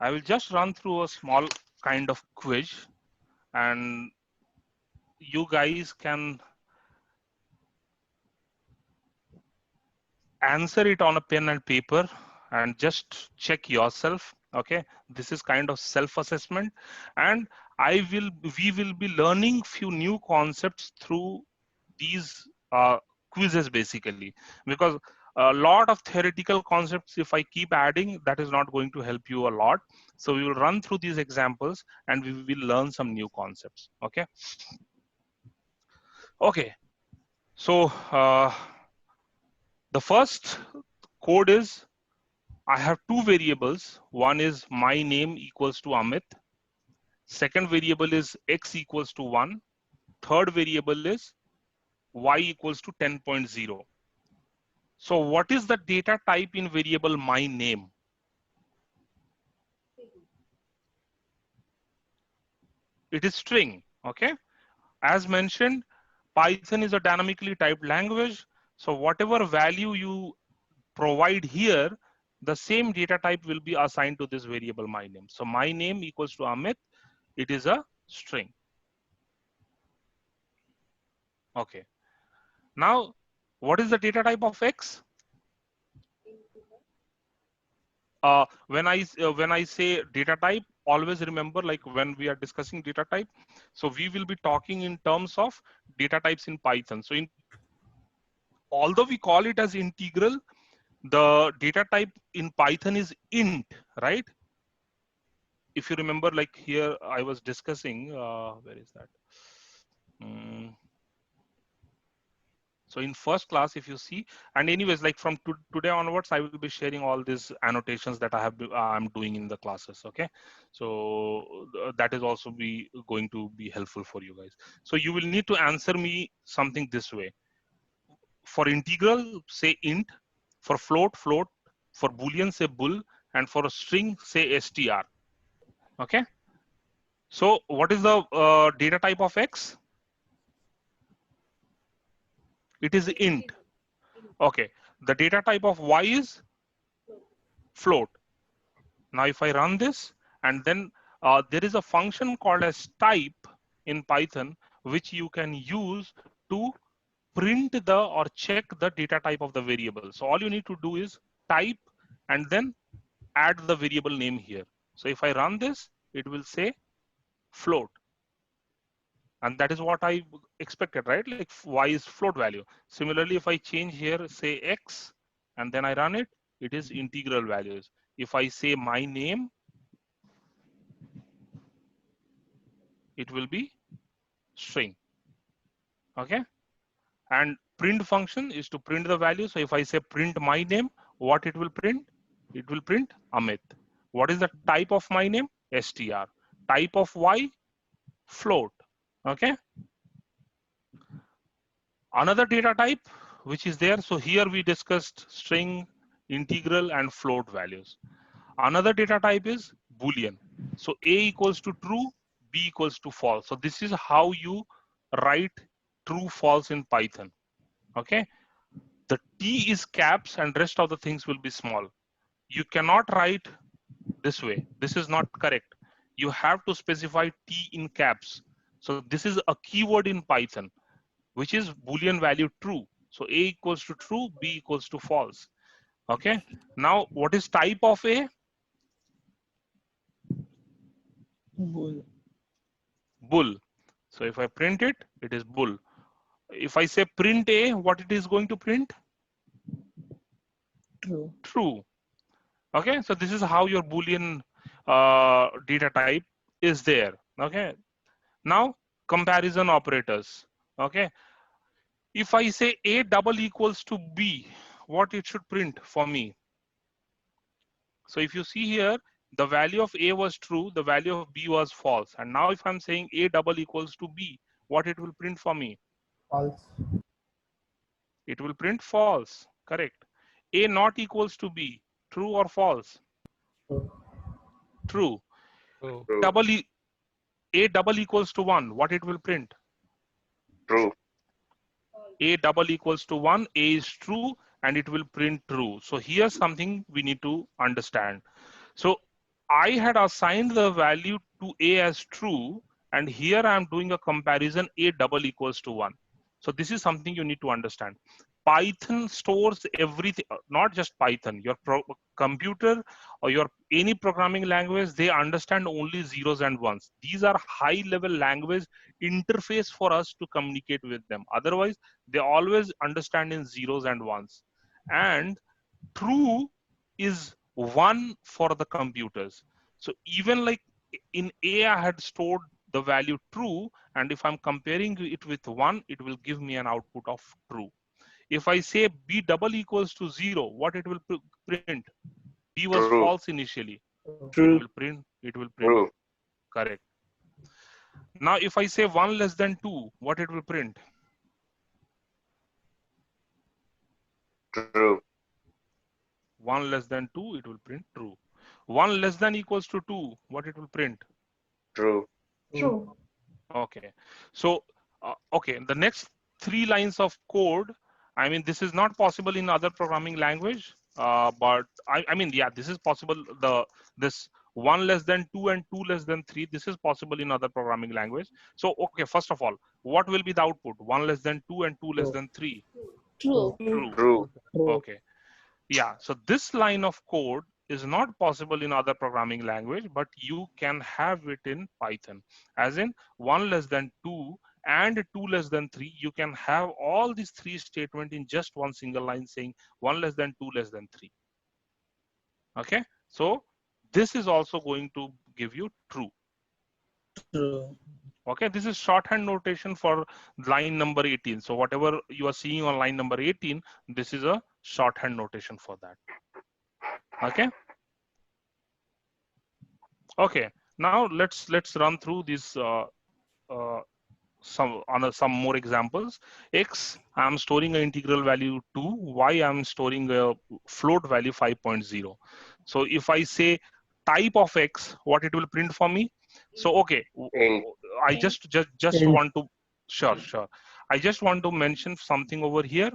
I will just run through a small kind of quiz, and you guys can answer it on a pen and paper and just check yourself. Okay, this is kind of self-assessment, and we will be learning few new concepts through these quizzes basically, because a lot of theoretical concepts, if I keep adding, that is not going to help you a lot. So we will run through these examples and we will learn some new concepts. Okay. Okay. So the first code is, I have two variables. One is my name equals to Amit. Second variable is x equals to 1. Third variable is y equals to 10.0. So what is the data type in variable my name? It is string. Okay. As mentioned, Python is a dynamically typed language. So whatever value you provide here, the same data type will be assigned to this variable my name. So my name equals to Amit. It is a string. Okay. Now, what is the data type of X? When I say data type, always remember, like when we are discussing data type, so we will be talking in terms of data types in Python. So although we call it as integral, the data type in Python is int, right? If you remember, like here I was discussing, where is that? So in first class, if you see, and anyways, like from today onwards, I will be sharing all these annotations that I'm doing in the classes. Okay, so that is also going to be helpful for you guys. So you will need to answer me something this way. For integral, say int. For float, float. For boolean, say bool. And for a string, say str. Okay. So what is the data type of X? It is int. Okay. The data type of Y is float. Now, if I run this, and then there is a function called as type in Python, which you can use to print the or check the data type of the variable. So all you need to do is type and then add the variable name here. So if I run this, it will say float. And that is what I expected, right? Like y is float value. Similarly, if I change here, say x, and then I run it, it is integral values. If I say my name, it will be string. Okay. And print function is to print the value. So if I say print my name, what it will print? It will print Amit. What is the type of my name? str. Type of y? Float. Okay. Another data type which is there. So here we discussed string, integral, and float values. Another data type is Boolean. So A equals to true, B equals to false. So this is how you write true, false in Python. Okay. The T is caps and rest of the things will be small. You cannot write this way. This is not correct. You have to specify T in caps. So this is a keyword in Python, which is Boolean value true. So A equals to true, B equals to false. Okay. Now, what is type of A? Bool. Bool. So if I print it, it is bool. If I say print A, what it is going to print? True. True. Okay. So this is how your Boolean data type is there. Okay. Now, comparison operators. Okay. If I say A double equals to B, what it should print for me? So if you see here, the value of A was true, the value of B was false. And now if I'm saying A double equals to B, what it will print for me? False. It will print false, correct. A not equals to B, true or false? True. True. True. A double equals to 1, what it will print? True. A double equals to 1, A is true, and it will print true. So here's something we need to understand. So I had assigned the value to A as true, and here I am doing a comparison A double equals to 1. So this is something you need to understand. Python stores everything, not just Python, your computer or your any programming language, they understand only zeros and ones. These are high level language interface for us to communicate with them. Otherwise, they always understand in zeros and ones. And true is 1 for the computers. So even like in A, I had stored the value true, and if I'm comparing it with 1, it will give me an output of true. If I say B double equals to 0, what it will print? B was True. false initially. True. It will print True. correct. Now if I say 1 less than 2, what it will print? True. 1 less than 2, it will print true. 1 less than equals to 2, what it will print? True. True. Okay. So, okay, the next 3 lines of code, I mean, this is not possible in other programming language, but I mean, yeah, this is possible. This 1 less than 2 and 2 less than 3, this is possible in other programming language. So, okay, first of all, what will be the output? 1 less than 2 and 2 less than 3? True. True. True. Okay. Yeah, so this line of code is not possible in other programming language, but you can have it in Python. As in 1 less than 2 and 2 less than 3, you can have all these 3 statements in just one single line saying 1 less than 2 less than 3. Okay, so this is also going to give you true. True. Okay, this is shorthand notation for line number 18. So whatever you are seeing on line number 18, this is a shorthand notation for that. Okay. Okay. Now let's run through this some more examples. X, I'm storing an integral value 2. Y, I'm storing a float value 5.0. So if I say type of X, what it will print for me? So okay, Int. I just Int. want to sure. I just want to mention something over here.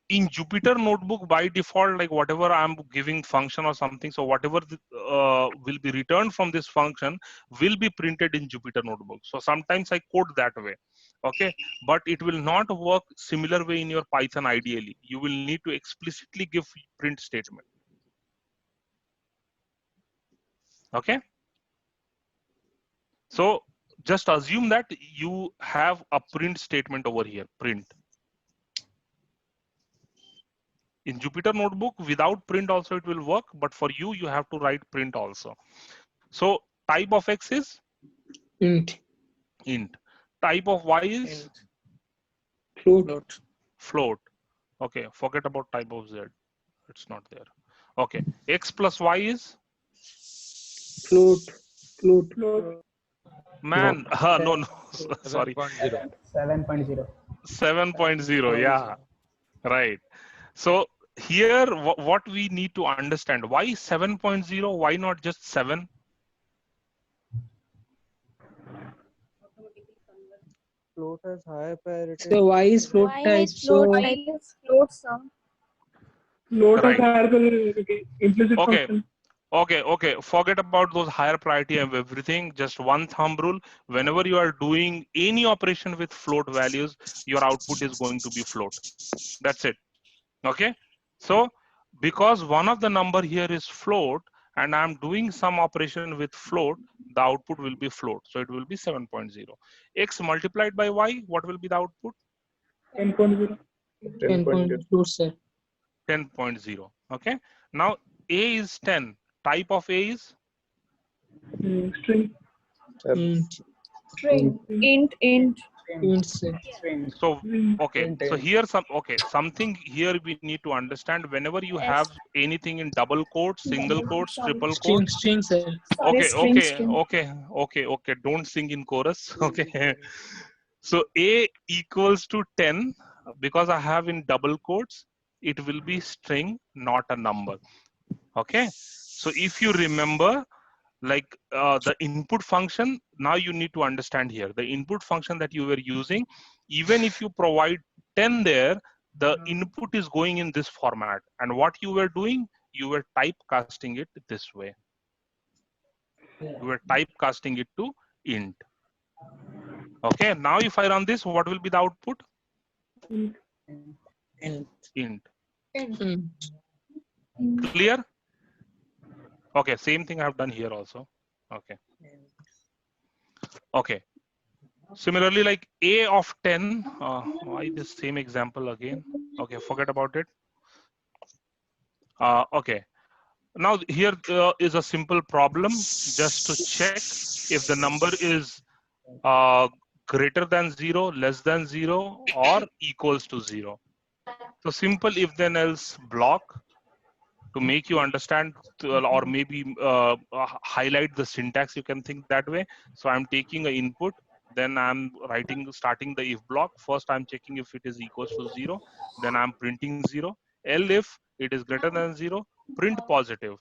In Jupyter Notebook, by default, like whatever I'm giving function or something, so whatever will be returned from this function will be printed in Jupyter Notebook. So sometimes I code that way, okay? But it will not work similar way in your Python ideally. You will need to explicitly give print statement, okay? So just assume that you have a print statement over here, print. In Jupyter Notebook, without print also it will work, but for you, you have to write print also. So type of X is Int. int. Type of Y is Float. float. Okay, forget about type of Z. It's not there. Okay, X plus Y is Float. man. No, sorry. 7.0. 7.0. Yeah, right. So here, what we need to understand, why 7.0? Why not just 7? Float has higher priority. So Y is float Why type. is float So type float some? Float Right. has higher priority. Implicit Okay. function. Okay. Forget about those higher priority and everything. Just one thumb rule. Whenever you are doing any operation with float values, your output is going to be float. That's it. Okay. So because one of the number here is float and I'm doing some operation with float, the output will be float. So it will be 7.0. X multiplied by Y, what will be the output? 10.0. 10.2, sir. 10.0. Okay. Now A is 10. Type of A is? String. Int. String. Int. Int, sir. So okay, so here something here we need to understand. Whenever you have anything in double quotes, single quotes, triple quotes. String, sir. Sorry, string. Okay. Don't sing in chorus. Okay. So A equals to 10 because I have in double quotes. It will be string, not a number. Okay. So if you remember, like the input function, now you need to understand here the input function that you were using, even if you provide 10 there, the input is going in this format, and what you were doing, you were typecasting it this way. You were typecasting it to int. Okay, now if I run this, what will be the output? Int. Int. Int. Clear? Okay, same thing I have done here also. Okay. Okay. Similarly, like a of 10, why this same example again? Okay, forget about it. Okay. Now here is a simple problem just to check if the number is greater than 0, less than 0, or equals to 0. So simple if then else block to make you understand or maybe highlight the syntax, you can think that way. So I'm taking an input, then I'm starting the if block. First I'm checking if it is equals to 0, then I'm printing 0. If it is greater than 0, print positive.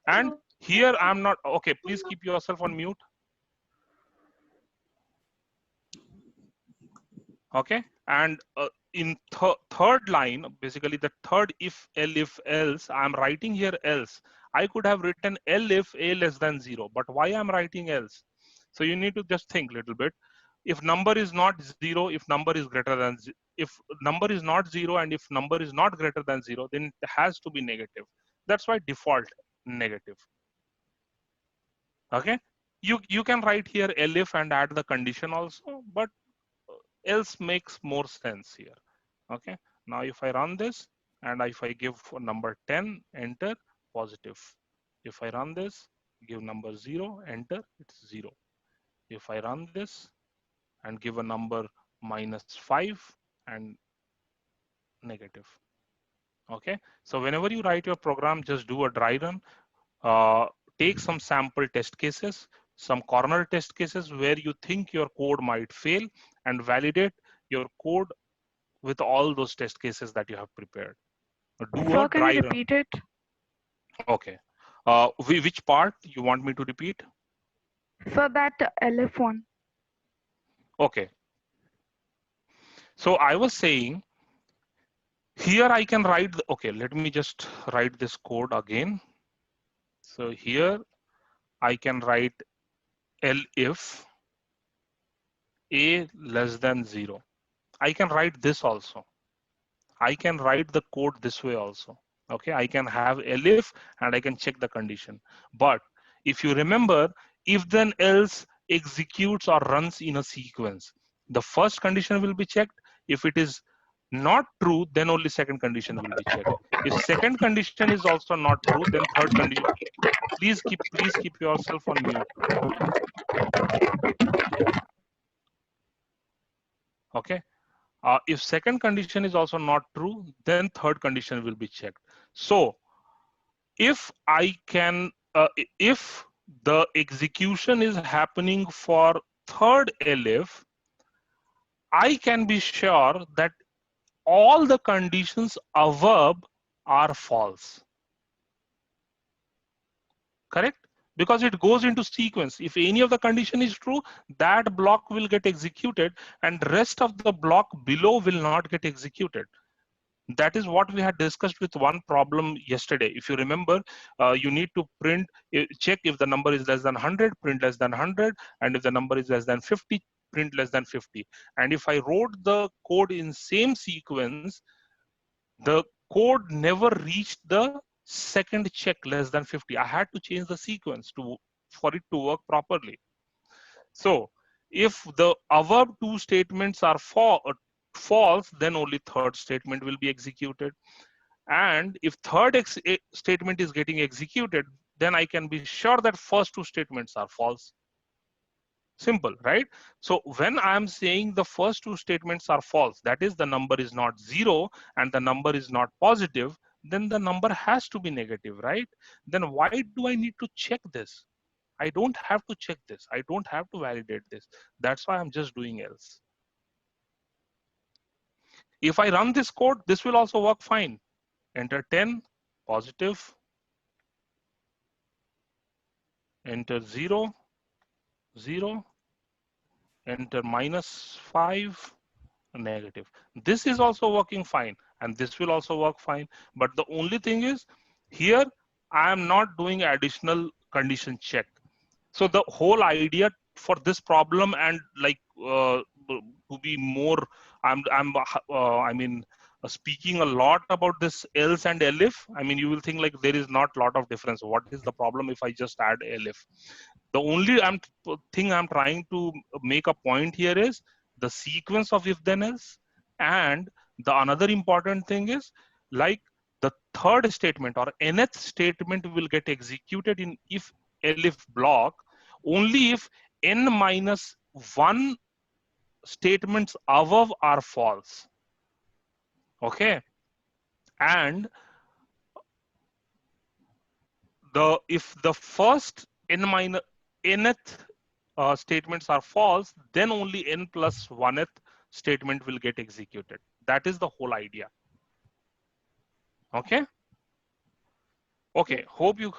And here I'm not, okay, please keep yourself on mute. Okay, and in third line, basically the third if else, I'm writing here else. I could have written if a less than 0, but why I'm writing else? So you need to just think a little bit. If number is not 0, if number is greater than, if number is not 0 and if number is not greater than 0, then it has to be negative. That's why default negative. Okay, you can write here elif and add the condition also, but else makes more sense here. Okay, now if I run this and if I give number 10, enter, positive. If I run this, give number 0, enter, it's 0. If I run this and give a number -5 and negative. Okay, so whenever you write your program, just do a dry run, take some sample test cases, some corner test cases where you think your code might fail, and validate your code with all those test cases that you have prepared. Do Sir, a can you dry run. repeat it? Okay. Which part you want me to repeat? Sir, that LF one. Okay. So I was saying, here I can write, okay, let me just write this code again. So here I can write elif a less than 0. I can write this also. I can write the code this way also. Okay, I can have elif and I can check the condition. But if you remember, if then else executes or runs in a sequence, the first condition will be checked. If it is not true, then only second condition will be checked. If second condition is also not true, then third condition. Please keep yourself on mute. Okay. If second condition is also not true, then third condition will be checked. So if I can, if the execution is happening for third elif, I can be sure that all the conditions above are false. Correct? Because it goes into sequence. If any of the condition is true, that block will get executed and rest of the block below will not get executed. That is what we had discussed with one problem yesterday. If you remember, you need to print, check if the number is less than 100, print less than 100, and if the number is less than 50, print less than 50. And if I wrote the code in same sequence, the code never reached the second check less than 50. I had to change the sequence for it to work properly. So if the above two statements are false, then only third statement will be executed. And if third statement is getting executed, then I can be sure that first two statements are false. Simple, right? So when I'm saying the first two statements are false, that is the number is not 0 and the number is not positive, then the number has to be negative, right? Then why do I need to check this? I don't have to check this. I don't have to validate this. That's why I'm just doing else. If I run this code, this will also work fine. Enter 10, positive. Enter 0, 0. Enter -5, negative. This is also working fine, and this will also work fine. But the only thing is, here I am not doing additional condition check. So the whole idea for this problem, and like to be more, I mean, speaking a lot about this else and elif. I mean, you will think like there is not a lot of difference. What is the problem if I just add elif? The only thing I'm trying to make a point here is the sequence of if then else, and the another important thing is like the third statement or nth statement will get executed in if elif block only if n minus 1 statements above are false. Okay, and if the first n minus nth statements are false, then only n plus 1th statement will get executed. That is the whole idea. Okay. Okay, hope you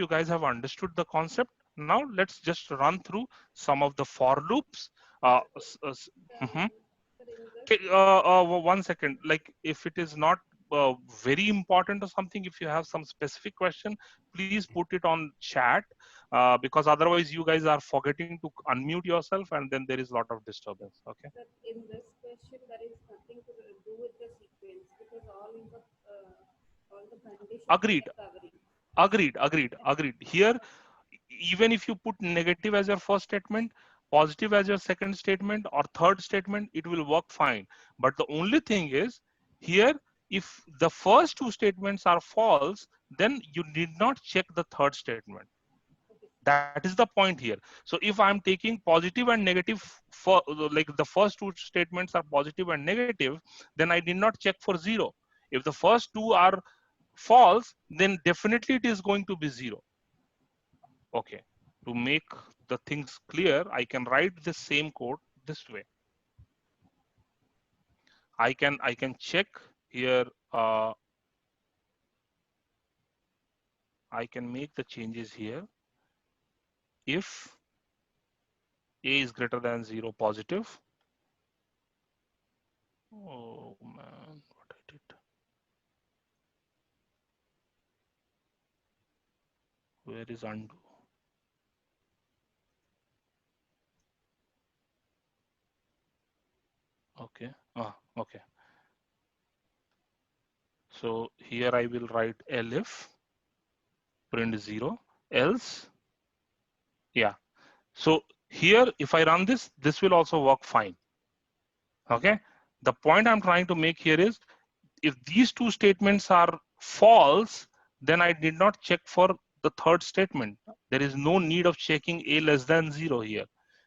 guys have understood the concept. Now let's just run through some of the for loops. Okay, 1 second. Like if it is not very important or something, if you have some specific question, please put it on chat, because otherwise you guys are forgetting to unmute yourself and then there is a lot of disturbance. Okay. In this question, there is nothing to do with the sequence because all the conditions Agreed. are covering. Agreed. Here, even if you put negative as your first statement, positive as your second statement, or third statement, it will work fine. But the only thing is here, if the first two statements are false, then you need not check the third statement. That is the point here. So if I'm taking positive and negative for like the first two statements are positive and negative, then I did not check for 0. If the first two are false, then definitely it is going to be 0. Okay, to make the things clear, I can write the same code this way. I can check here. I can make the changes here. If a is greater than 0, positive. Oh man, what I did. Where is undo? Okay. Okay. So here I will write elif print 0 else. Yeah. So here, if I run this, this will also work fine. Okay. The point I'm trying to make here is if these two statements are false, then I did not check for the third statement. There is no need of checking a less than 0 here.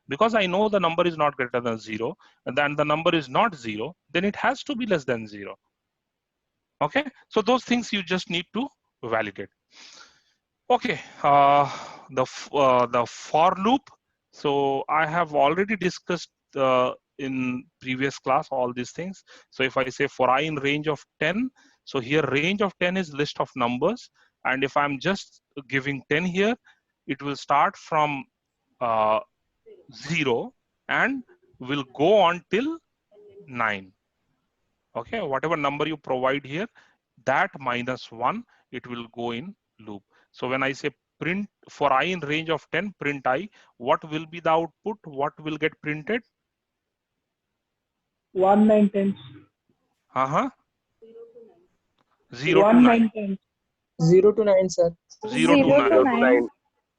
Because I know the number is not greater than 0, and then the number is not 0, then it has to be less than 0. Okay, so those things you just need to validate. Okay, the for loop. So I have already discussed in previous class all these things. So if I say for I in range of 10, so here range of 10 is list of numbers, and if I'm just giving 10 here, it will start from 0 and will go on till 9. Okay, whatever number you provide here, that minus 1, it will go in loop. So when I say print for I in range of 10, print I, what will be the output? What will get printed? 1, 9, 10. 0 to 1, 9. 9, 10. 0 to 9, sir. 0 to 0 to 9. 9.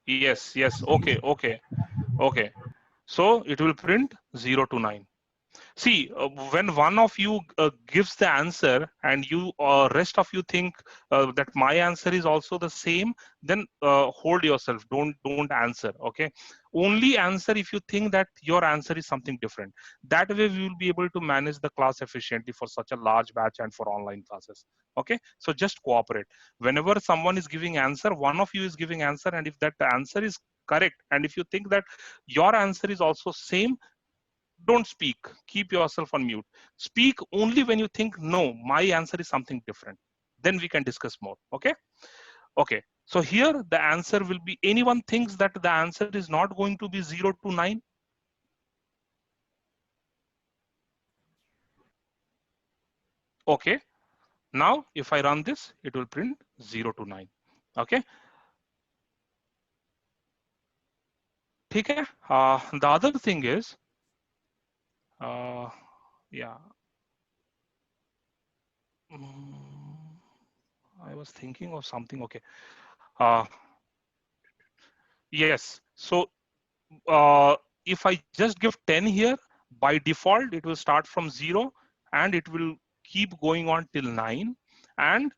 Yes. Okay. So it will print 0 to 9. See, when one of you gives the answer and you rest of you think that my answer is also the same, then hold yourself. Don't answer. Okay. Only answer if you think that your answer is something different. That way we will be able to manage the class efficiently for such a large batch and for online classes. Okay. So just cooperate. Whenever someone is giving answer, one of you is giving answer, and if that answer is correct, and if you think that your answer is also same, don't speak. Keep yourself on mute. Speak only when you think, no, my answer is something different. Then we can discuss more. Okay. Okay. So here the answer will be, anyone thinks that the answer is not going to be 0 to 9? Okay. Now, if I run this, it will print 0 to 9. Okay. ठीक है. The other thing is, yeah. I was thinking of something. Okay. Yes. So if I just give 10 here, by default, it will start from 0 and it will keep going on till 9. And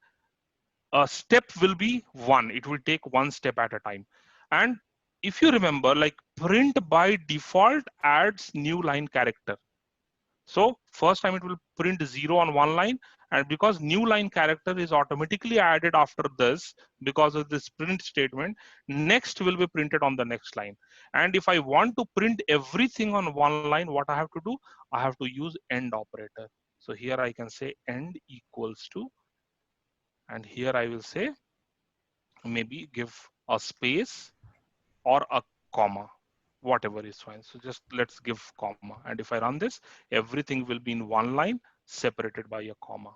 a step will be 1. It will take one step at a time. And if you remember, like print by default adds new line character. So first time it will print 0 on one line, and because new line character is automatically added after this because of this print statement, next will be printed on the next line. And if I want to print everything on one line, what I have to do? I have to use end operator. So here I can say end equals to, and here I will say maybe give a space or a comma, whatever is fine. So just let's give comma. And if I run this, everything will be in one line separated by a comma.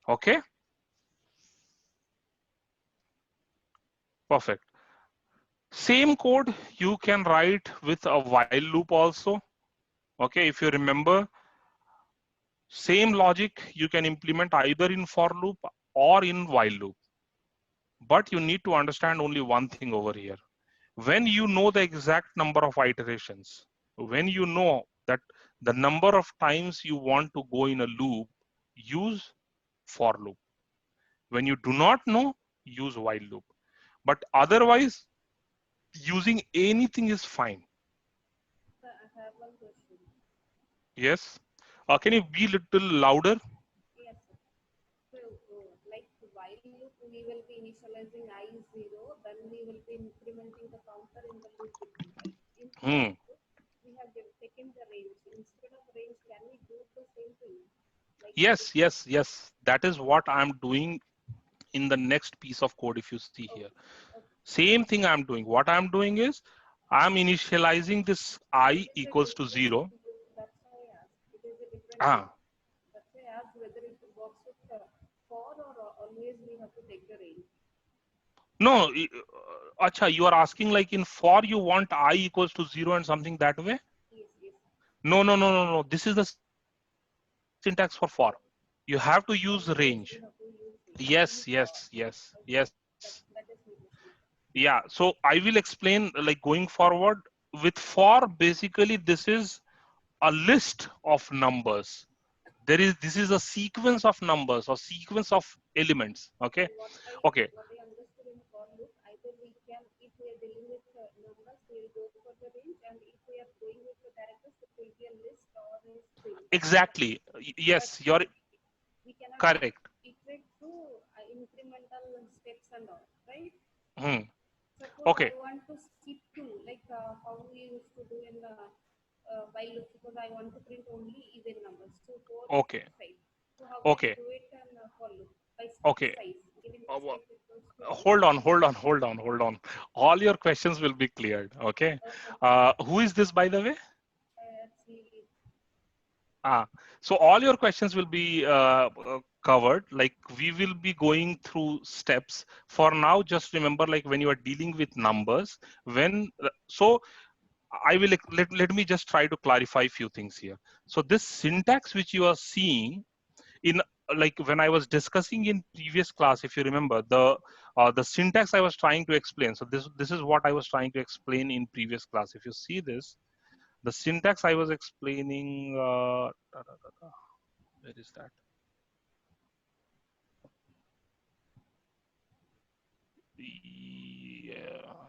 Okay. Perfect. Same code you can write with a while loop also. Okay. If you remember, same logic you can implement either in for loop or in while loop. But you need to understand only one thing over here. When you know the exact number of iterations, when you know that the number of times you want to go in a loop, use for loop. When you do not know, use while loop. But otherwise, using anything is fine. Sir, I have one question. Yes. Can you be a little louder? Yes, sir. So, like while loop, we will be initializing I 0, then we will be incrementing the counter in the loop between, right? In for loop, we have taken the range. Instead of range, can we do the same thing? Like Yes, yes, yes. That is what I'm doing in the next piece of code. If you see here, same thing I'm doing. What I'm doing is I'm initializing this I equals to 0. That's why I asked. It is a different Ah. thing. That's why I asked whether it works with for or always we have to take the range. No, acha, you are asking like in for you want I equals to 0 and something that way? Yes, yes. No, no, no, no, no. This is the syntax for for. You have to use range. Yes, yes, yes, yes. That is my question. Yeah, so I will explain like going forward with for. Basically, this is a list of numbers. This is a sequence of numbers or sequence of elements. Okay. Okay. What I understood in for loop, either we can, if we are dealing with numbers, we will go for the range, and if we are going with the characters, it will be a list or a string. Exactly. Yes, you're We cannot correct. iterate through incremental steps and all, right? Hmm. Suppose Okay. I want to skip to, like how we used to do in the while loop, because I want to print only even numbers. So 4 Okay. 5. So how Okay. can we do it in for loop? By step Okay. size. Giving the step equals to Hold on. All your questions will be cleared. Okay. Who is this, by the way? see, So all your questions will be covered. Like we will be going through steps. For now, just remember, like when you are dealing with numbers, so I will let me just try to clarify a few things here. So this syntax which you are seeing in, like when I was discussing in previous class, if you remember the syntax I was trying to explain. So this is what I was trying to explain in previous class. If you see this, the syntax I was explaining, where is that? Yeah.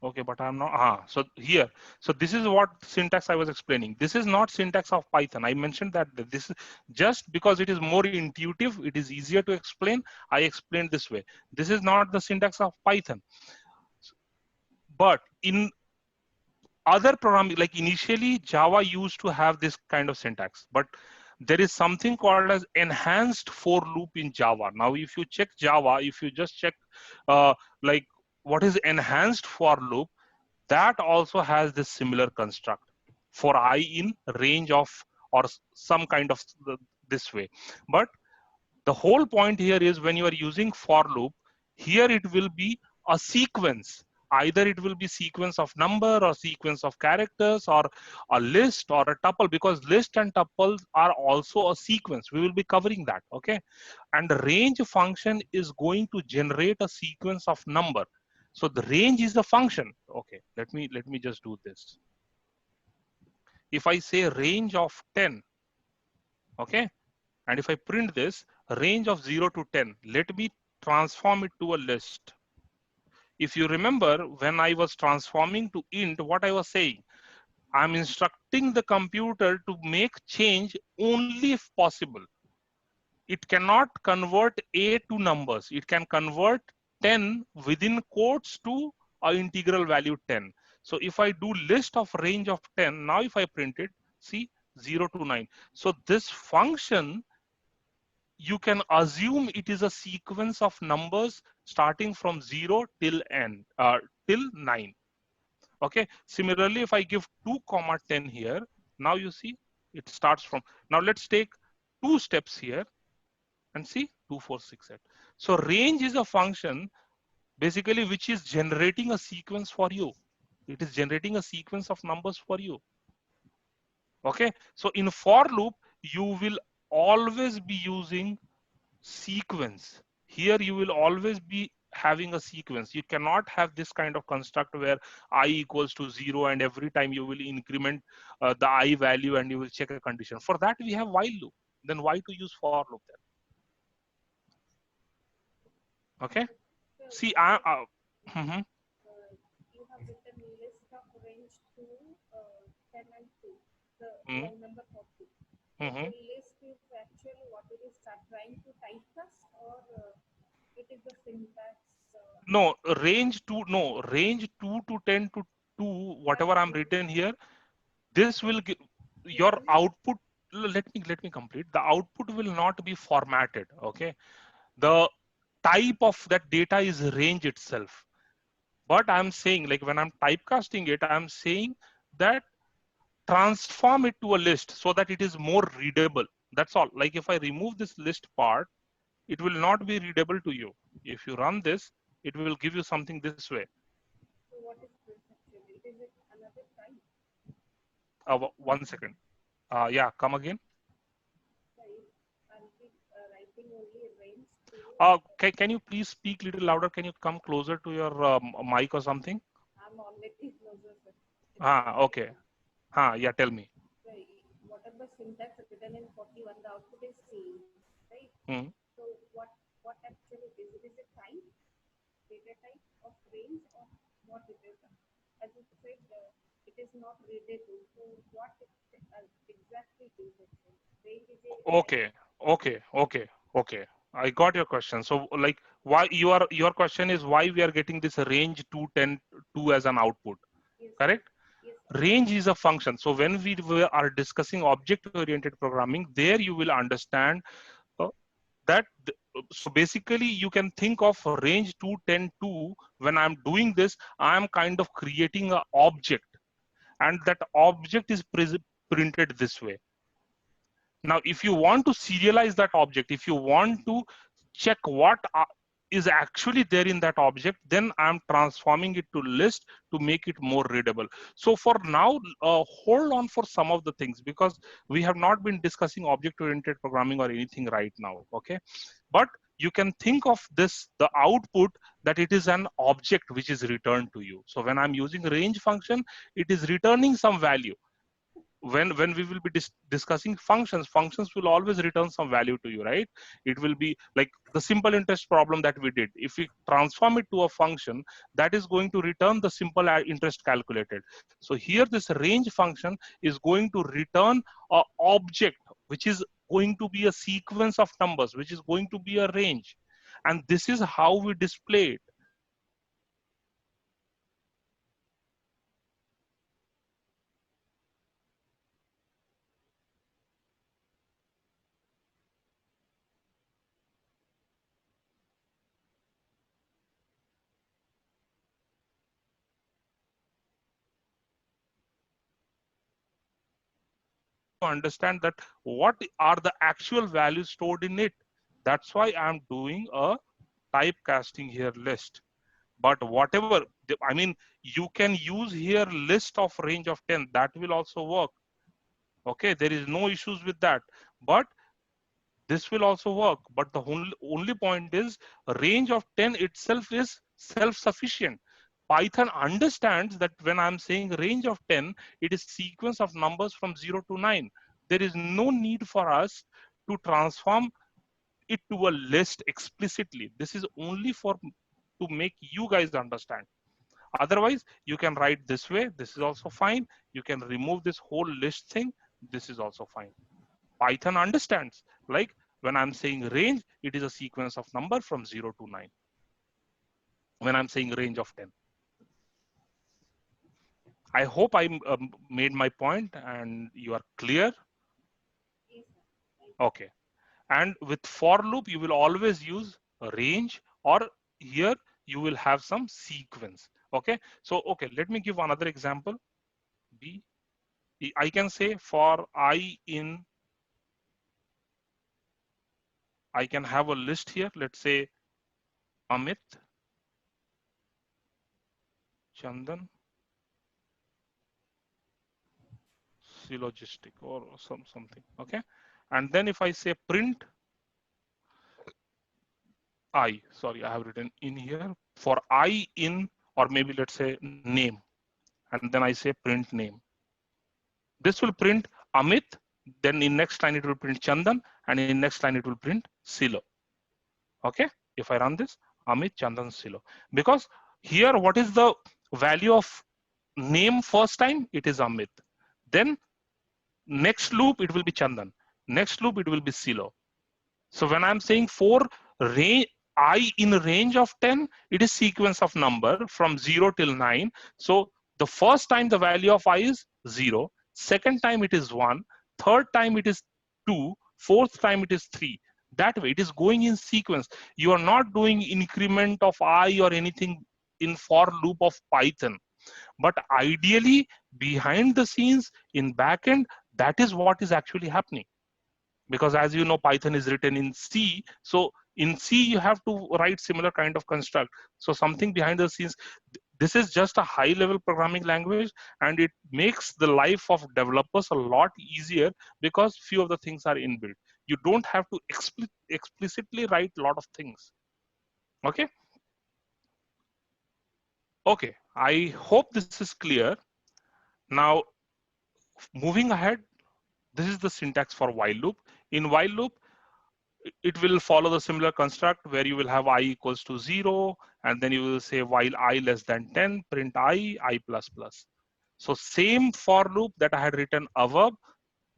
Okay, but I'm not. So here, so this is what syntax I was explaining. This is not syntax of Python. I mentioned that this is just because it is more intuitive, it is easier to explain. I explained this way. This is not the syntax of Python. But in other programming, like initially Java used to have this kind of syntax, but there is something called as enhanced for loop in Java. Now, if you check Java, if you just check like what is enhanced for loop, that also has this similar construct for I in range of or some kind of this way. But the whole point here is when you are using for loop, here it will be a sequence. Either it will be sequence of number or sequence of characters or a list or a tuple, because list and tuples are also a sequence. We will be covering that, okay? And the range function is going to generate a sequence of number. So the range is the function. Okay, let me just do this. If I say range of 10, okay, and if I print this range of 0 to 10, let me transform it to a list. If you remember, when I was transforming to int, what I was saying, I'm instructing the computer to make change only if possible. It cannot convert a to numbers. It can convert 10 within quotes to an integral value 10. So if I do list of range of 10, now if I print it, see 0 to 9. So this function, you can assume it is a sequence of numbers starting from 0 till n, till 9. Okay. Similarly, if I give 2 comma 10 here, now you see it starts from. Now let's take 2 steps here and see 2, 4, 6, 8. So range is a function basically which is generating a sequence for you. It is generating a sequence of numbers for you. Okay. So in for loop, you will always be using sequence. Here you will always be having a sequence. You cannot have this kind of construct where I equals to 0 and every time you will increment the I value and you will check a condition. For that we have while loop. Then why to use for loop then? Okay. See, you have written list of range 2, 10 and 2, the line number 40. The list is actually what it is trying to typecast, or it is the syntax? No, range 2 to 10 to 2, whatever I'm written here, this will give your output. Let me complete. The output will not be formatted. Okay. The type of that data is range itself. But I'm saying, like when I'm typecasting it, I'm saying that transform it to a list so that it is more readable. That's all. Like if I remove this list part, it will not be readable to you. If you run this, it will give you something this way. So what is this actually? Is it another type? 1 second. Yeah, come again. I'll be writing only range 2. Can you please speak a little louder? Can you come closer to your mic or something? I'm already closer, sir. Okay. Yeah, tell me. Whatever syntax written in 41, the output is same, right? So what actually is it? Is it type, data type of range, or what it is? As you said, it is not readable. So what exactly is it? Range is Okay. I got your question. So like why your question is why we are getting this range 2 as an output, correct? Yes. Range is a function. So when we are discussing object-oriented programming, there you will understand that. So basically you can think of range 2 when I'm doing this, I'm kind of creating an object, and that object is printed this way. Now, if you want to serialize that object, if you want to check what is actually there in that object, then I'm transforming it to list to make it more readable. So for now, hold on for some of the things, because we have not been discussing object-oriented programming or anything right now, okay? But you can think of this, the output, that it is an object which is returned to you. So when I'm using range function, it is returning some value. When we will be discussing functions will always return some value to you, right? It will be like the simple interest problem that we did. If we transform it to a function, that is going to return the simple interest calculated. So here this range function is going to return a object which is going to be a sequence of numbers, which is going to be a range, and this is how we display it. understand that what are the actual values stored in it. That's why I'm doing a typecasting here list. But whatever, I mean, you can use here list of range of 10. That will also work. Okay, there is no issues with that. But this will also work. But the only point is a range of 10 itself is self-sufficient. Python understands that when I'm saying range of 10, it is sequence of numbers from 0 to 9. There is no need for us to transform it to a list explicitly. This is only for to make you guys understand. Otherwise, you can write this way. This is also fine. You can remove this whole list thing. This is also fine. Python understands, like when I'm saying range, it is a sequence of number from 0 to 9. When I'm saying range of 10. I hope I made my point and you are clear. Okay. And with for loop, you will always use a range, or here you will have some sequence. Okay. So, okay, let me give another example. I can say for I can have a list here. Let's say Amit, Chandan, Syllogistic or something. Okay. And then if I say print I, sorry, I have written in here for I in, or maybe let's say name. And then I say print name. This will print Amit. Then in next line, it will print Chandan. And in next line, it will print Silo. Okay. If I run this, Amit, Chandan, Silo. Because here, what is the value of name first time? It is Amit. Then next loop, it will be Chandan. Next loop, it will be Silo. So when I'm saying for range, I in range of 10, it is sequence of number from 0 till 9. So the first time the value of I is 0. Second time it is 1. Third time it is 2. Fourth time it is 3. That way it is going in sequence. You are not doing increment of I or anything in for loop of Python. But ideally, behind the scenes in backend, that is what is actually happening. Because as you know, Python is written in C. So in C, you have to write similar kind of construct. So something behind the scenes, this is just a high level programming language, and it makes the life of developers a lot easier because few of the things are inbuilt. You don't have to explicitly write a lot of things. Okay. Okay, I hope this is clear. Now, moving ahead, this is the syntax for while loop. In while loop, it will follow the similar construct where you will have I equals to 0, and then you will say while I less than 10, print I plus plus. So same for loop that I had written above,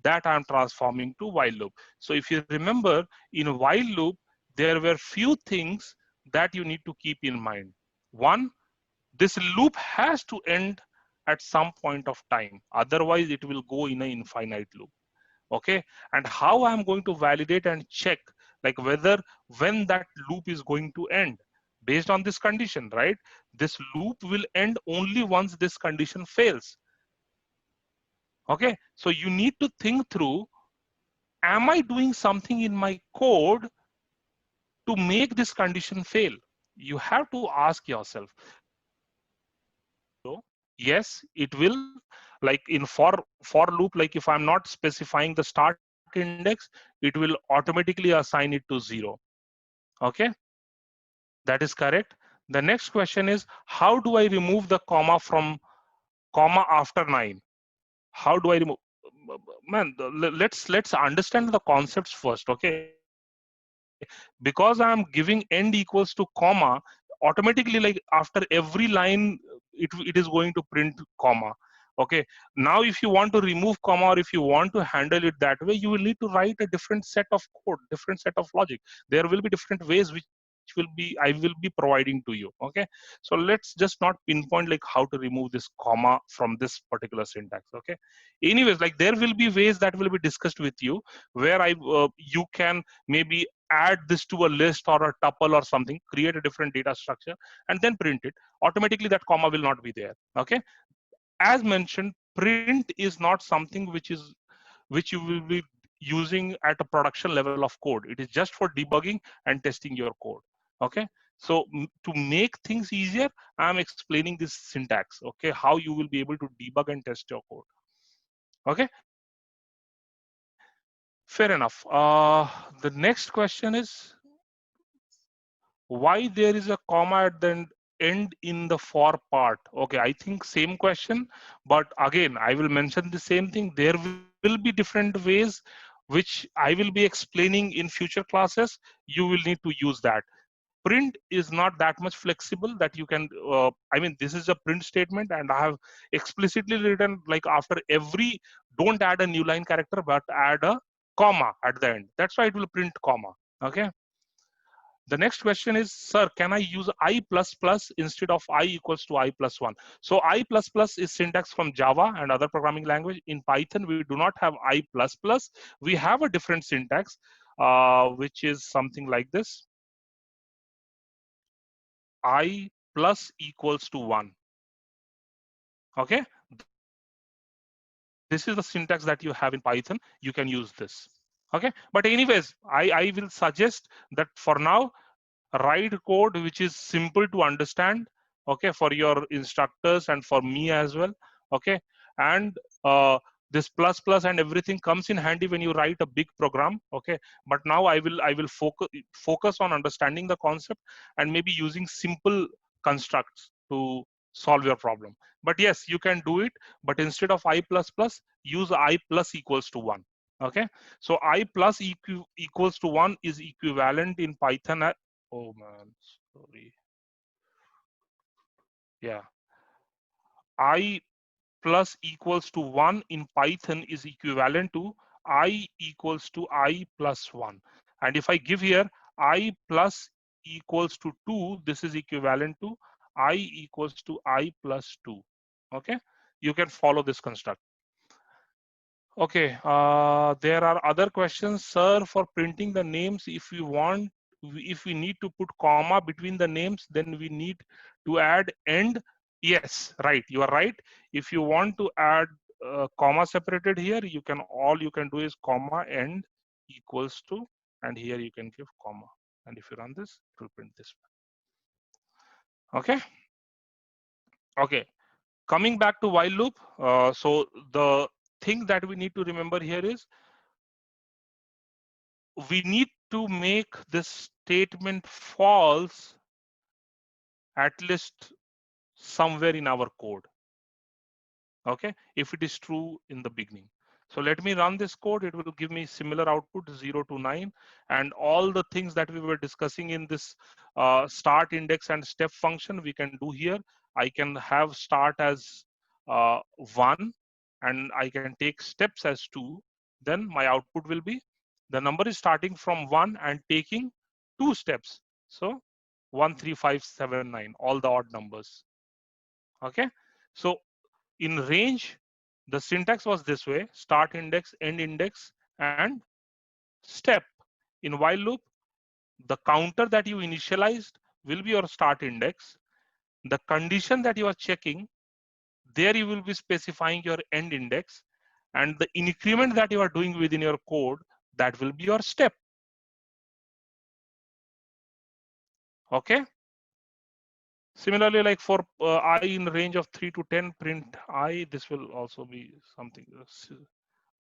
that I'm transforming to while loop. So if you remember, in while loop, there were few things that you need to keep in mind. One, this loop has to end at some point of time. Otherwise, it will go in an infinite loop. Okay, and how I'm going to validate and check like whether when that loop is going to end based on this condition, right? This loop will end only once this condition fails. Okay, so you need to think through, am I doing something in my code to make this condition fail? You have to ask yourself. So yes, it will, like in for loop, like if I'm not specifying the start index, it will automatically assign it to 0. Okay, that is correct. The next question is, how do I remove the comma from comma after 9? How do I remove? Man, let's understand the concepts first. Okay, because I'm giving end equals to comma, automatically like after every line it is going to print comma. Okay, now if you want to remove comma, or if you want to handle it that way, you will need to write a different set of code, different set of logic. There will be different ways which will be I will be providing to you. Okay, so let's just not pinpoint like how to remove this comma from this particular syntax. Okay, anyways, like there will be ways that will be discussed with you where you can maybe add this to a list or a tuple or something, create a different data structure and then print it. Automatically that comma will not be there. Okay, as mentioned, print is not something which is which you will be using at a production level of code. It is just for debugging and testing your code. Okay, so to make things easier, I'm explaining this syntax, okay, how you will be able to debug and test your code. Okay, fair enough. The next question is why there is a comma at the end in the for part. Okay, I think same question, but again, I will mention the same thing. There will be different ways which I will be explaining in future classes. You will need to use that. Print is not that much flexible that you can, I mean, this is a print statement and I have explicitly written like after every, don't add a new line character, but add a comma at the end. That's why it will print comma, okay? The next question is, sir, can I use I++ instead of I equals to I plus 1? So I++ is syntax from Java and other programming language. In Python, we do not have I++. We have a different syntax, which is something like this. I plus equals to 1. Okay. This is the syntax that you have in Python. You can use this. Okay. But anyways, I will suggest that for now, write code which is simple to understand, okay, for your instructors and for me as well, okay, and this plus and everything comes in handy when you write a big program, okay. But now I will focus on understanding the concept and maybe using simple constructs to solve your problem. But yes, you can do it, but instead of I++, use I plus equals to 1. Okay, so I plus equals to 1 is equivalent in Python at, oh man, sorry. Yeah. I plus equals to 1 in Python is equivalent to I equals to I plus 1. And if I give here I plus equals to 2, this is equivalent to I equals to I plus 2. Okay. You can follow this construct. Okay. There are other questions, sir. For printing the names, if we need to put comma between the names, then we need to add end. Yes, right. You are right. If you want to add comma separated here, all you can do is comma end equals to, and here you can give comma. And if you run this, it will print this way. Okay. Okay. Coming back to while loop. So the thing that we need to remember here is we need to make this statement false at least somewhere in our code. Okay, if it is true in the beginning. So let me run this code. It will give me similar output 0 to 9, and all the things that we were discussing in this start, index, and step function we can do here. I can have start as 1, and I can take steps as 2. Then my output will be the number is starting from 1 and taking 2 steps. So 1, 3, 5, 7, 9, all the odd numbers. Okay, so in range, the syntax was this way: start index, end index, and step. In while loop, the counter that you initialized will be your start index. The condition that you are checking, there you will be specifying your end index, and the increment that you are doing within your code, that will be your step. Okay. Similarly, like for I in range of 3 to 10, print I, this will also be something.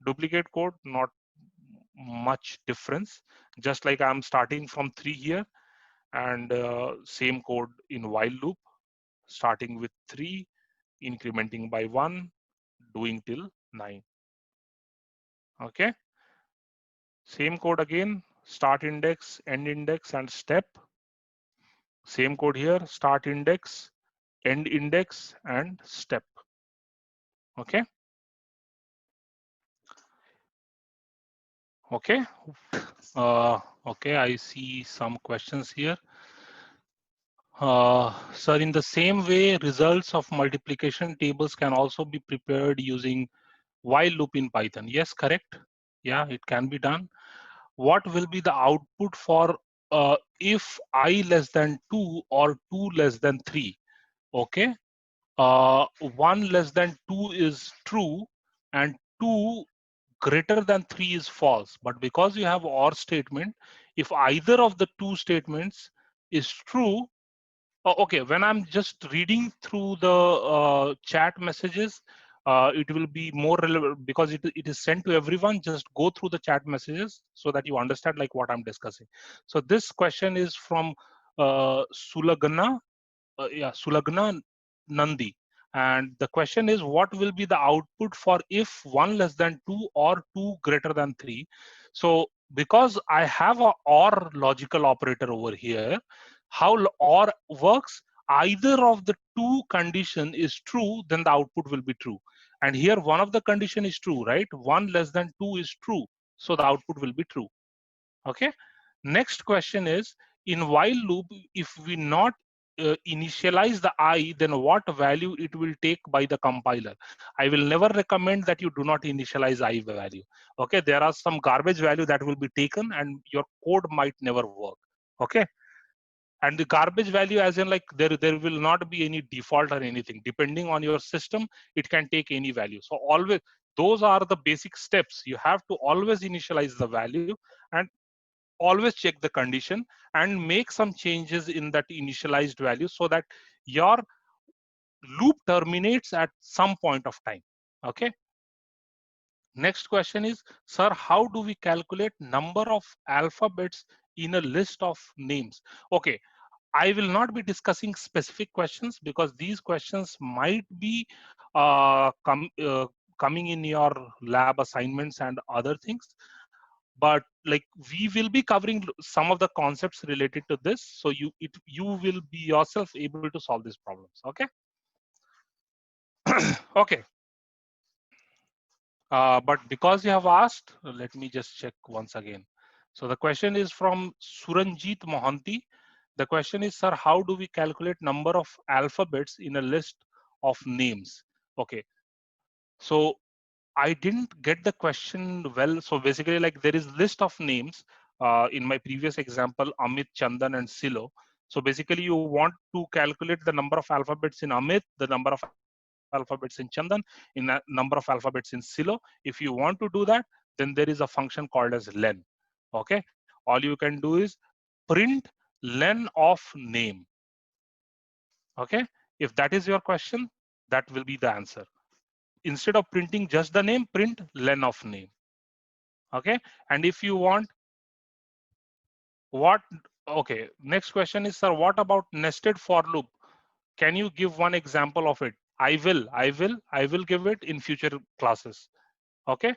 Duplicate code, not much difference. Just like I'm starting from 3 here, and same code in while loop, starting with 3, incrementing by 1, doing till 9. Okay. Same code again, start index, end index, and step. Same code here, start index, end index, and step. Okay. Okay. Okay, I see some questions here. Sir, in the same way, results of multiplication tables can also be prepared using while loop in Python. Yes, correct. Yeah, it can be done. What will be the output for if I less than 2 or 2 less than 3? Okay. 1 less than 2 is true, and 2 greater than 3 is false, but because you have OR statement, if either of the two statements is true, okay, when I'm just reading through the chat messages, it will be more relevant because it is sent to everyone. Just go through the chat messages so that you understand like what I'm discussing. So this question is from Sulagna Nandi. And the question is, what will be the output for if 1 less than 2 or 2 greater than 3? So because I have a OR logical operator over here, how OR works, either of the two condition is true, then the output will be true. And here one of the condition is true, right? 1 less than 2 is true. So the output will be true. Okay. Next question is, in while loop, if we not initialize the I, then what value it will take by the compiler? I will never recommend that you do not initialize I value. Okay, there are some garbage value that will be taken and your code might never work. Okay, and the garbage value as in like there will not be any default or anything. Depending on your system, it can take any value. So always, those are the basic steps. You have to always initialize the value and always check the condition and make some changes in that initialized value so that your loop terminates at some point of time. Okay. Next question is, sir, how do we calculate number of alphabets in a list of names? Okay, I will not be discussing specific questions because these questions might be coming in your lab assignments and other things. But like we will be covering some of the concepts related to this, so you will be yourself able to solve these problems. Okay. Okay. But because you have asked, let me just check once again. So the question is from Suranjit Mohanty. The question is, sir, how do we calculate number of alphabets in a list of names? Okay. So I didn't get the question well. So basically, like there is list of names in my previous example, Amit, Chandan, and Silo. So basically, you want to calculate the number of alphabets in Amit, the number of alphabets in Chandan, in a number of alphabets in Silo. If you want to do that, then there is a function called as len. Okay, all you can do is print len of name. Okay, if that is your question, that will be the answer. Instead of printing just the name, print len of name. Okay, and if you want what, okay, next question is, sir, what about nested for loop? Can you give one example of it? I will give it in future classes. Okay,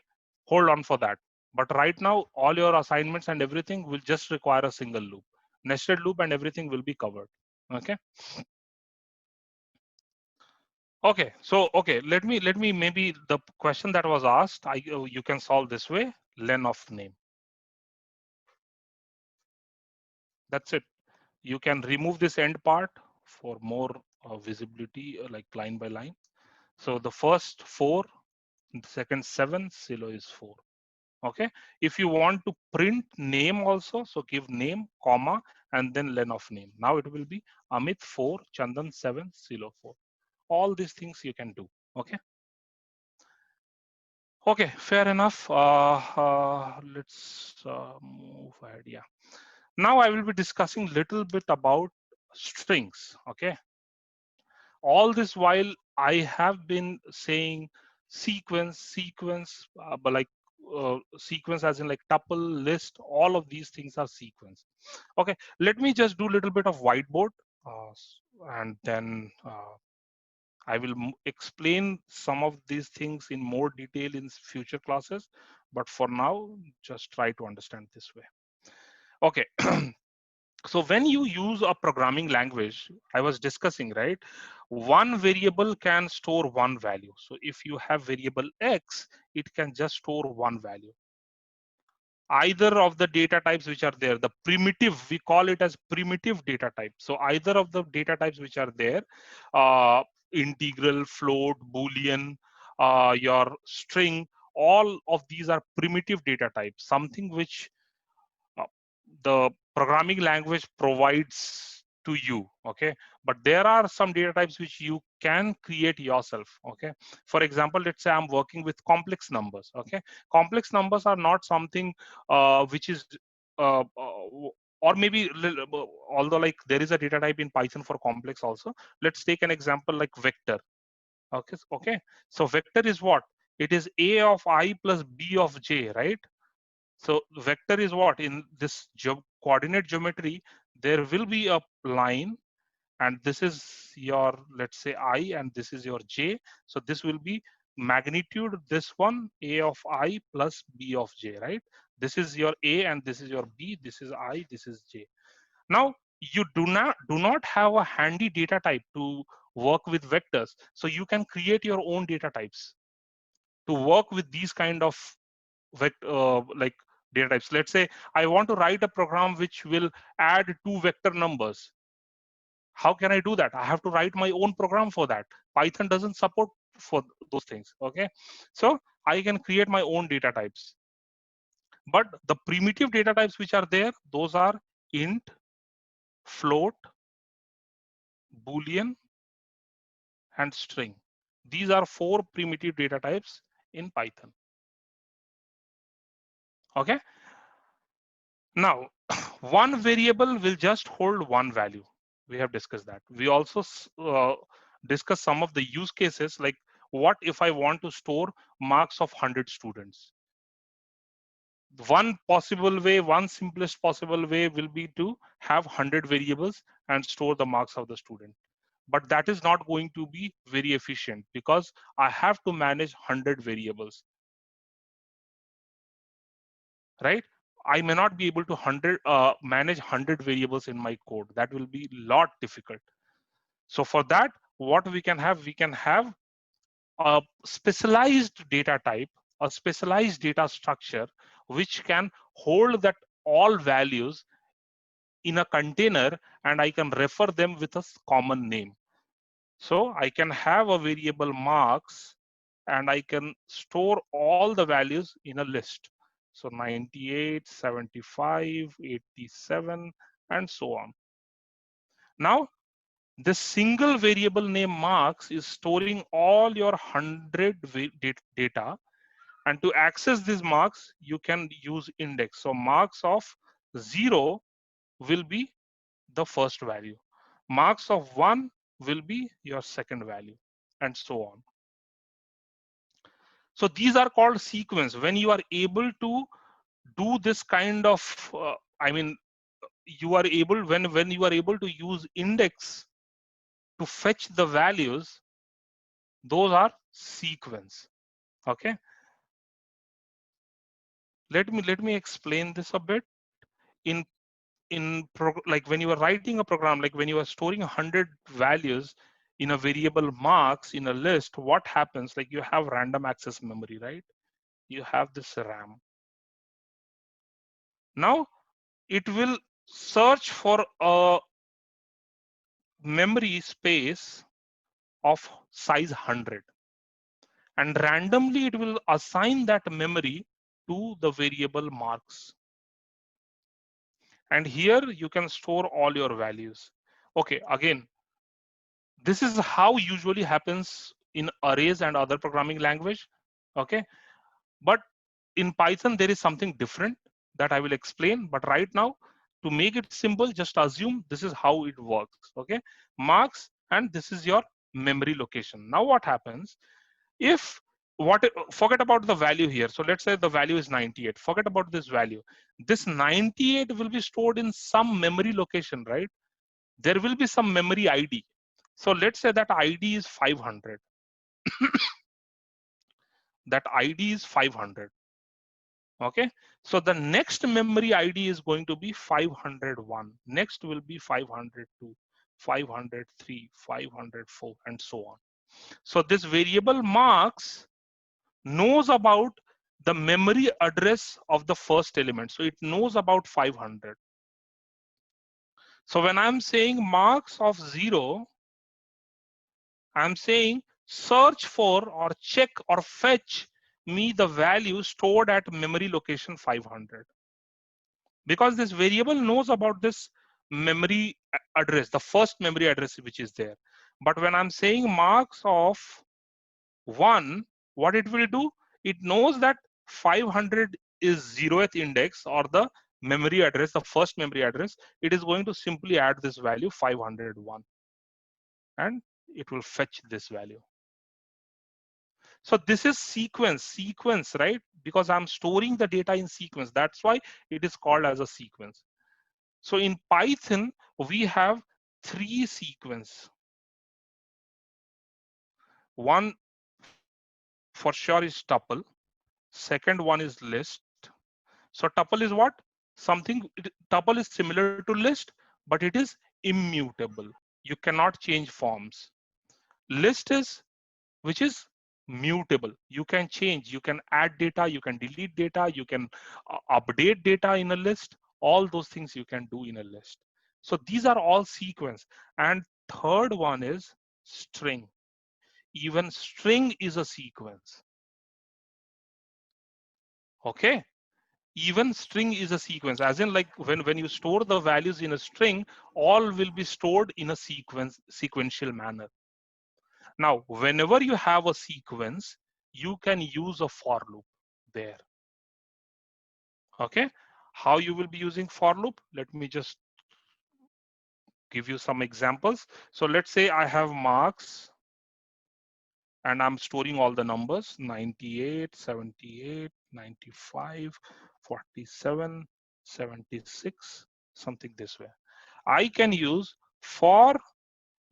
hold on for that. But right now, all your assignments and everything will just require a single loop. Nested loop and everything will be covered. Okay. Okay, so okay, let me maybe the question that was asked, you can solve this way, len of name. That's it. You can remove this end part for more visibility, like line by line. So the first 4, the second 7, Silo is 4. Okay. If you want to print name also, so give name, comma, and then len of name. Now it will be Amit 4, Chandan 7, Silo 4. All these things you can do. Okay. Okay, fair enough. Let's move ahead. Yeah. Now I will be discussing a little bit about strings. Okay. All this while I have been saying sequence, but like sequence as in like tuple, list, all of these things are sequence. Okay, let me just do a little bit of whiteboard and then I will explain some of these things in more detail in future classes. But for now, just try to understand this way. Okay. So when you use a programming language, I was discussing, right? One variable can store one value. So if you have variable X, it can just store one value. Either of the data types which are there, the primitive, we call it as primitive data type. So either of the data types which are there, integral, float, Boolean, your string, all of these are primitive data types, something which the programming language provides to you. Okay, but there are some data types which you can create yourself. Okay, for example, let's say I'm working with complex numbers. Okay, complex numbers are not something which is or maybe although like there is a data type in Python for complex also. Let's take an example like vector. Okay, so vector is what? It is a of I plus b of j, right? So vector is what? In this coordinate geometry, there will be a line, and this is your, let's say, I, and this is your j. So this will be magnitude, this one, a of I plus b of j, right? This is your a and this is your b, this is I, this is j. Now you do not have a handy data type to work with vectors, so you can create your own data types to work with these kind of like data types. Let's say I want to write a program which will add 2 vector numbers. How can I do that? I have to write my own program for that. Python doesn't support for those things. Okay, so I can create my own data types. But the primitive data types which are there, those are int, float, boolean, and string. These are 4 primitive data types in Python. Okay, now one variable will just hold one value. We have discussed that. We also discussed some of the use cases, like what if I want to store marks of 100 students? One possible way, one simplest possible way will be to have 100 variables and store the marks of the student. But that is not going to be very efficient because I have to manage 100 variables, right? I may not be able to manage 100 variables in my code. That will be a lot difficult. So for that, what we can have a specialized data type, a specialized data structure, which can hold that all values in a container, and I can refer them with a common name. So I can have a variable marks, and I can store all the values in a list. So 98, 75, 87, and so on. Now, this single variable name marks is storing all your 100 data. And to access these marks, you can use index. So marks of 0 will be the first value. Marks of 1 will be your second value, and so on. So these are called sequence. When you are able to do this kind of, you are able, when you are able to use index to fetch the values, those are sequence. Okay. Let me explain this a bit. Like when you are writing a program, like when you are storing 100 values in a variable marks in a list, what happens? Like you have random access memory, right? You have this RAM. Now it will search for a memory space of size 100, and randomly it will assign that memory to the variable marks. And here you can store all your values. Okay, again, this is how usually happens in arrays and other programming language. Okay, but in Python there is something different that I will explain. But right now, to make it simple, just assume this is how it works. Okay, marks, and this is your memory location. Now what happens if forget about the value here. So let's say the value is 98. Forget about this value. This 98 will be stored in some memory location, right? There will be some memory ID. So let's say that ID is 500. That ID is 500. Okay, so the next memory ID is going to be 501. Next will be 502, 503, 504, and so on. So this variable marks knows about the memory address of the first element. So it knows about 500. So when I'm saying marks of 0, I'm saying search for or check or fetch me the value stored at memory location 500. Because this variable knows about this memory address, the first memory address which is there. But when I'm saying marks of 1, what it will do, it knows that 500 is 0th index or the memory address, the first memory address. It is going to simply add this value 501 and it will fetch this value. So this is sequence, right? Because I'm storing the data in sequence. That's why it is called as a sequence. So in Python, we have 3 sequence. One for sure is tuple. Second one is list. So tuple is what? Tuple is similar to list, but it is immutable. You cannot change forms. List is, which is mutable. You can change, you can add data, you can delete data, you can update data in a list. All those things you can do in a list. So these are all sequence. And third one is string. Even string is a sequence. Okay. Even string is a sequence, as in like when you store the values in a string, all will be stored in a sequential manner. Now, whenever you have a sequence, you can use a for loop there. Okay, how you will be using for loop? Let me just give you some examples. So let's say I have marks and I'm storing all the numbers 98, 78, 95, 47, 76, something this way. I can use for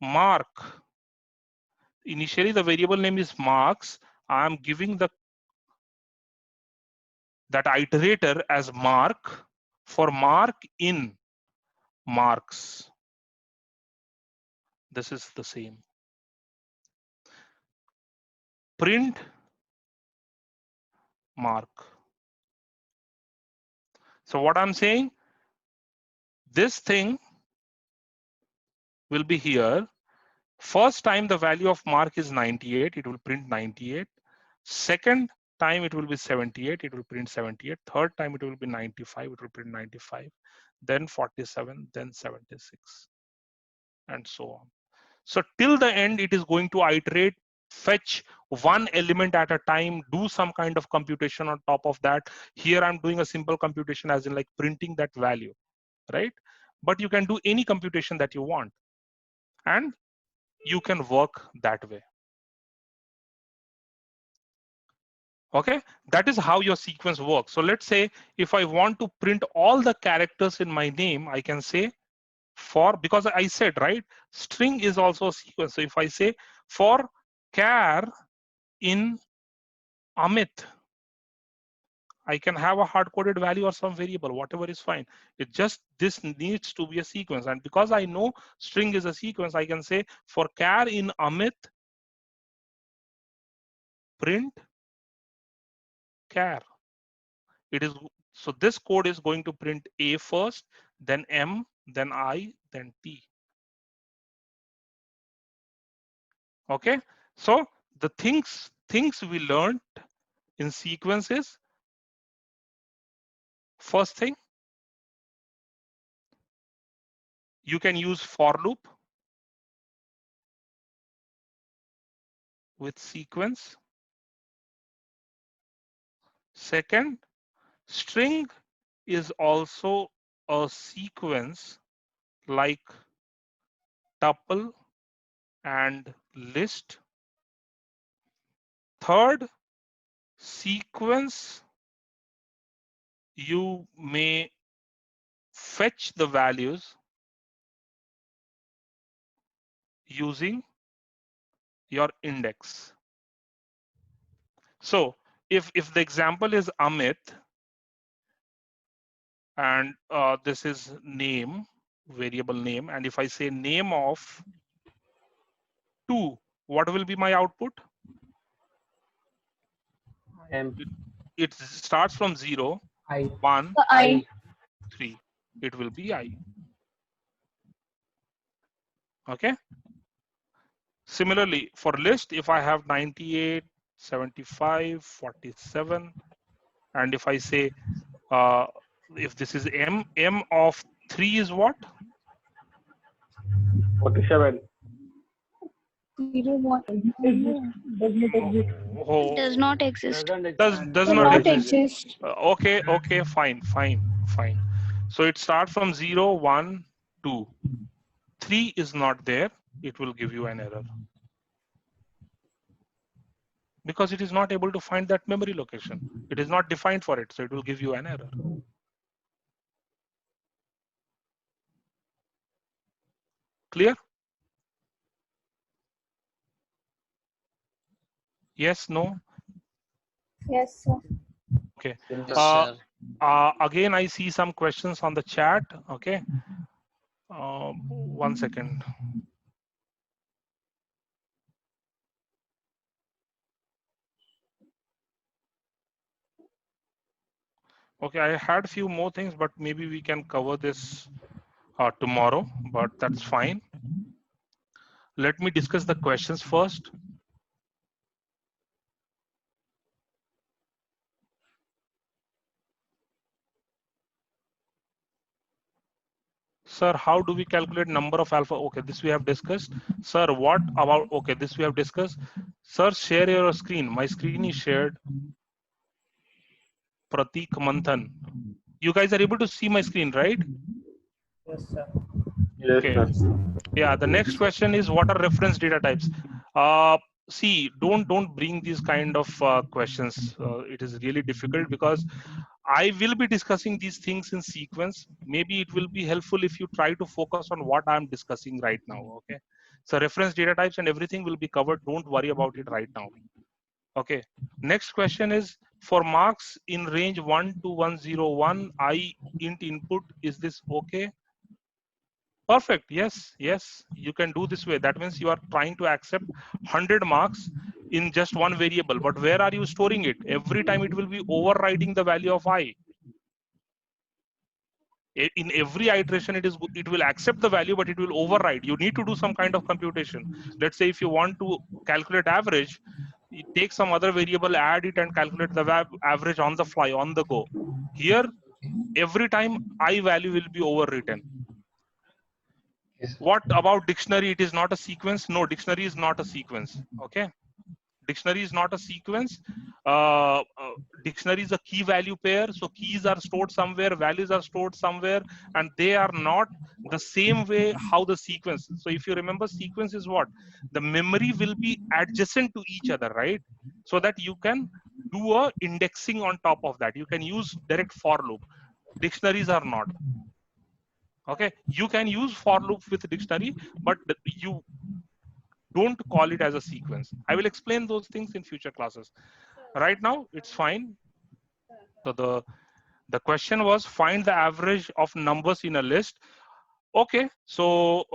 mark. Initially, the variable name is marks. I'm giving that iterator as mark for mark in marks. This is the same. Print mark. So what I'm saying, this thing will be here. First time the value of mark is 98, it will print 98. Second time it will be 78, it will print 78. Third time it will be 95, it will print 95. Then 47, then 76, and so on. So till the end, it is going to iterate, fetch one element at a time, do some kind of computation on top of that. Here I'm doing a simple computation as in like printing that value, right? But you can do any computation that you want and you can work that way. Okay, that is how your sequence works. So let's say if I want to print all the characters in my name, I can say for, because I said, right, string is also a sequence. So if I say for char in Amit, I can have a hard-coded value or some variable, whatever is fine. It just, this needs to be a sequence. And because I know string is a sequence, I can say for char in Amit, print char. It is, so this code is going to print A first, then M, then I, then T. Okay, so the things we learned in sequences, first thing, you can use for loop with sequence. Second, string is also a sequence like tuple and list. Third, sequence, you may fetch the values using your index. So if the example is Amit and this is name, variable name, and if I say name of 2, what will be my output? It starts from 0, 1, I. 3. It will be I. Okay. Similarly, for list, if I have 98, 75, 47, and if I say, if this is M of 3 is what? 47. 0, 1. Does not exist. Oh, Does not exist. does Do not not exist. exist. Okay, fine. So it starts from 0, 1, 2. 3 is not there. It will give you an error because it is not able to find that memory location. It is not defined for it, so it will give you an error. Clear? Yes, no? Yes, sir. Okay. Yes, Again, I see some questions on the chat. Okay. 1 second. Okay, I had few more things, but maybe we can cover this tomorrow, but that's fine. Let me discuss the questions first. Sir, how do we calculate number of alpha? Okay, this we have discussed. Sir, what about, okay, this we have discussed. Sir, share your screen. My screen is shared. Pratik Manthan. You guys are able to see my screen, right? Yes, sir. yes, Okay. sir. Yeah, the next question is what are reference data types? See, don't bring these kind of questions. It is really difficult because I will be discussing these things in sequence. Maybe it will be helpful if you try to focus on what I'm discussing right now. Okay. So reference data types and everything will be covered. Don't worry about it right now. Okay. Next question is for marks in range 1 to 101, I int input, is this okay? Perfect. Yes, you can do this way. That means you are trying to accept 100 marks in just one variable. But where are you storing it? Every time it will be overriding the value of I. In every iteration, it will accept the value, but it will override. You need to do some kind of computation. Let's say if you want to calculate average, you take some other variable, add it, and calculate the average on the fly, on the go. Here, every time I value will be overwritten. What about dictionary? It is not a sequence. No, dictionary is not a sequence. Okay. Dictionary is not a sequence. Dictionary is a key value pair. So keys are stored somewhere, values are stored somewhere, and they are not the same way how the sequence. So if you remember, sequence is what? The memory will be adjacent to each other, right? So that you can do a indexing on top of that. You can use direct for loop. Dictionaries are not. Okay, you can use for loop with dictionary, but you don't call it as a sequence. I will explain those things in future classes. Right now, it's fine. So the question was find the average of numbers in a list. Okay, so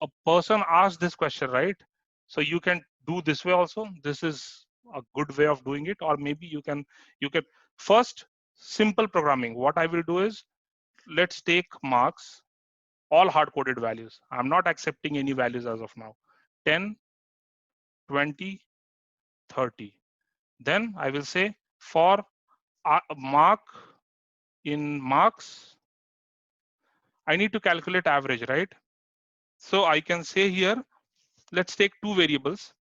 a person asked this question, right? So you can do this way also. This is a good way of doing it, or maybe you can first simple programming. What I will do is let's take marks. All hard-coded values. I'm not accepting any values as of now. 10, 20, 30. Then I will say for mark in marks, I need to calculate average, right? So I can say here, let's take two variables.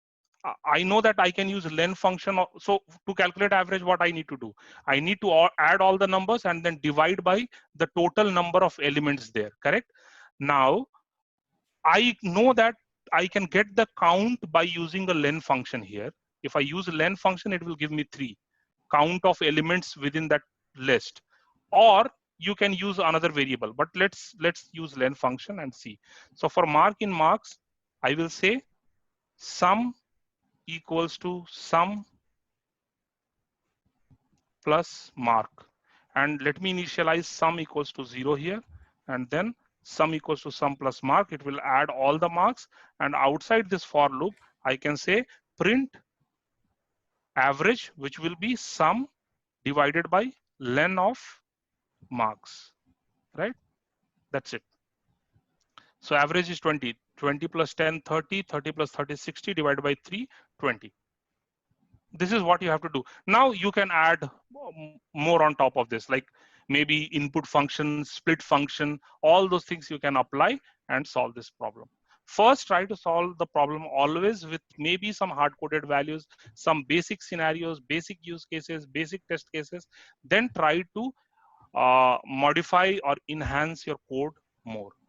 I know that I can use len function. So to calculate average, what I need to do? I need to add all the numbers and then divide by the total number of elements there, correct? Now, I know that I can get the count by using a len function here. If I use a len function, it will give me 3 count of elements within that list. Or you can use another variable, but let's use len function and see. So for mark in marks, I will say sum equals to sum plus mark. And let me initialize sum equals to 0 here, and then sum equals to sum plus mark. It will add all the marks, and outside this for loop, I can say print average, which will be sum divided by len of marks, right? That's it. So average is 20. 20 plus 10, 30. 30 plus 30, 60 divided by 3, 20. This is what you have to do. Now you can add more on top of this. Like maybe input function, split function, all those things you can apply and solve this problem. First, try to solve the problem always with maybe some hard-coded values, some basic scenarios, basic use cases, basic test cases. Then try to modify or enhance your code more.